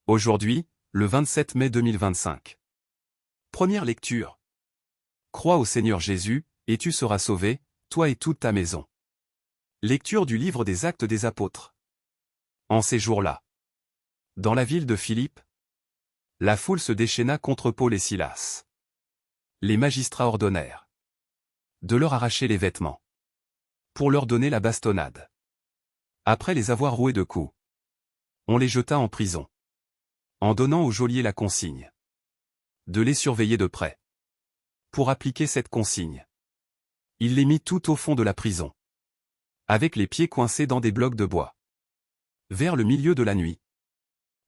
Aujourd'hui, le 27 mai 2025. Première lecture. Crois au Seigneur Jésus, et tu seras sauvé, toi et toute ta maison. Lecture du livre des Actes des Apôtres. En ces jours-là, dans la ville de Philippe, la foule se déchaîna contre Paul et Silas. Les magistrats ordonnèrent de leur arracher les vêtements, pour leur donner la bastonnade. Après les avoir roués de coups, on les jeta en prison, en donnant au geôlier la consigne de les surveiller de près. Pour appliquer cette consigne, il les mit tout au fond de la prison, avec les pieds coincés dans des blocs de bois. Vers le milieu de la nuit,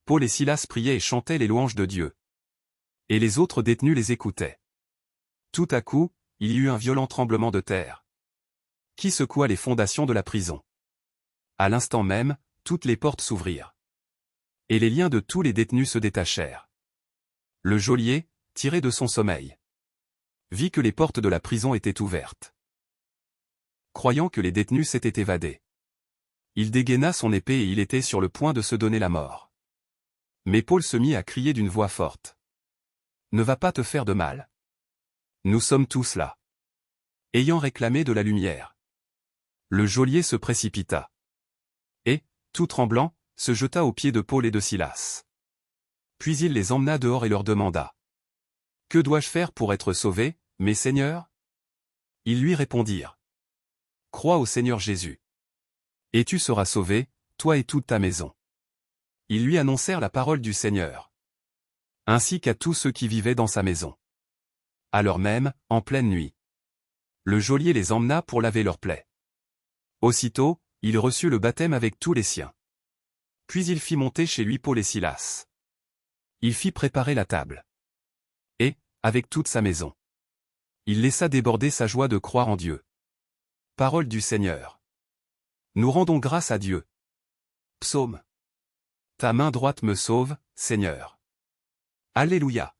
Paul et Silas priaient et chantaient les louanges de Dieu. Et les autres détenus les écoutaient. Tout à coup, il y eut un violent tremblement de terre, qui secoua les fondations de la prison. À l'instant même, toutes les portes s'ouvrirent, et les liens de tous les détenus se détachèrent. Le geôlier, tiré de son sommeil, vit que les portes de la prison étaient ouvertes. Croyant que les détenus s'étaient évadés, il dégaina son épée et il était sur le point de se donner la mort. Mais Paul se mit à crier d'une voix forte. « Ne va pas te faire de mal. Nous sommes tous là. » Ayant réclamé de la lumière, le geôlier se précipita. Et, tout tremblant, se jeta aux pieds de Paul et de Silas. Puis il les emmena dehors et leur demanda. « Que dois-je faire pour être sauvé, mes seigneurs ?» Ils lui répondirent. « Crois au Seigneur Jésus. Et tu seras sauvé, toi et toute ta maison. » Ils lui annoncèrent la parole du Seigneur, ainsi qu'à tous ceux qui vivaient dans sa maison. À l'heure même, en pleine nuit, le geôlier les emmena pour laver leurs plaies. Aussitôt, il reçut le baptême avec tous les siens. Puis il fit monter chez lui Paul et Silas. Il fit préparer la table. Et, avec toute sa maison, il laissa déborder sa joie de croire en Dieu. Parole du Seigneur. Nous rendons grâce à Dieu. Psaume. Ta main droite me sauve, Seigneur. Alléluia.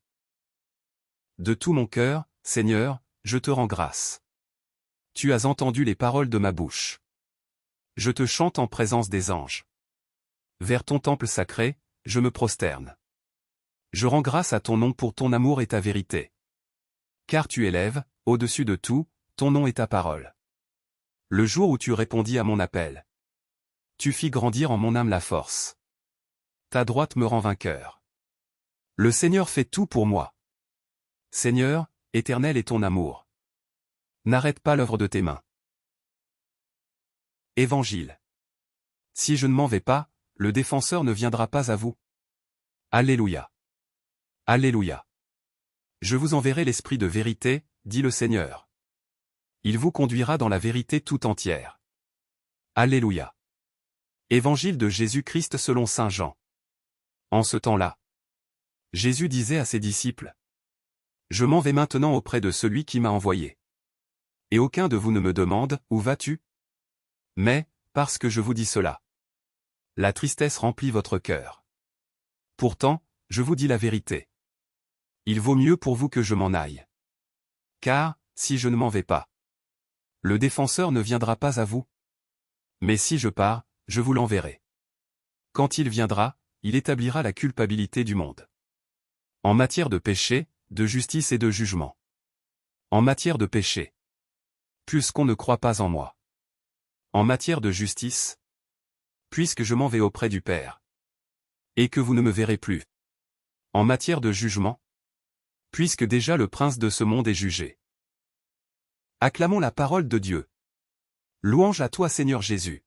De tout mon cœur, Seigneur, je te rends grâce. Tu as entendu les paroles de ma bouche. Je te chante en présence des anges. Vers ton temple sacré, je me prosterne. Je rends grâce à ton nom pour ton amour et ta vérité. Car tu élèves, au-dessus de tout, ton nom et ta parole. Le jour où tu répondis à mon appel, tu fis grandir en mon âme la force. Ta droite me rend vainqueur. Le Seigneur fait tout pour moi. Seigneur, éternel est ton amour. N'arrête pas l'œuvre de tes mains. Évangile. Si je ne m'en vais pas, le défenseur ne viendra pas à vous. Alléluia. Alléluia. Je vous enverrai l'Esprit de vérité, dit le Seigneur. Il vous conduira dans la vérité tout entière. Alléluia. Évangile de Jésus-Christ selon saint Jean. En ce temps-là, Jésus disait à ses disciples, « Je m'en vais maintenant auprès de celui qui m'a envoyé. Et aucun de vous ne me demande, où vas-tu? Mais, parce que je vous dis cela, la tristesse remplit votre cœur. Pourtant, je vous dis la vérité. Il vaut mieux pour vous que je m'en aille. Car, si je ne m'en vais pas, le défenseur ne viendra pas à vous. Mais si je pars, je vous l'enverrai. Quand il viendra, il établira la culpabilité du monde. En matière de péché, de justice et de jugement. En matière de péché, puisqu'on ne croit pas en moi. En matière de justice, puisque je m'en vais auprès du Père, et que vous ne me verrez plus. En matière de jugement, puisque déjà le prince de ce monde est jugé. Acclamons la parole de Dieu. Louange à toi Seigneur Jésus.